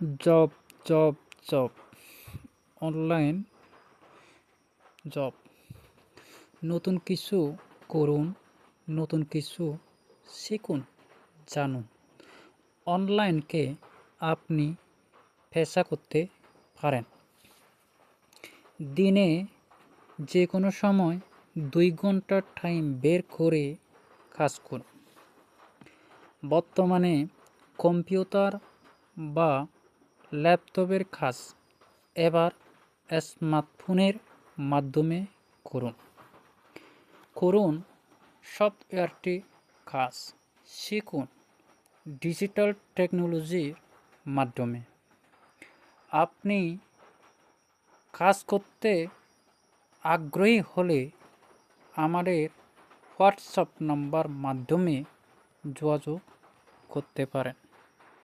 Job job job online job. নতুন কিছু করুন, নতুন কিছু শিখুন, জানুন। অনলাইনকে আপনি পেশা করতে পারেন। দিনে যে কোনো সময় 2 ঘন্টা টাইম বের করে কাজ করুন। বর্তমানে কম্পিউটার বা ল্যাপটপের কাজ এবার স্মার্টফোনের মাধ্যমে করুন। করুন সফটওয়্যারটি কাজ, শিখুন ডিজিটাল টেকনোলজির মাধ্যমে। আপনি কাজ করতে আগ্রহী হলে আমাদের হোয়াটসঅ্যাপ নাম্বার মাধ্যমে যোগাযোগ করতে পারেন।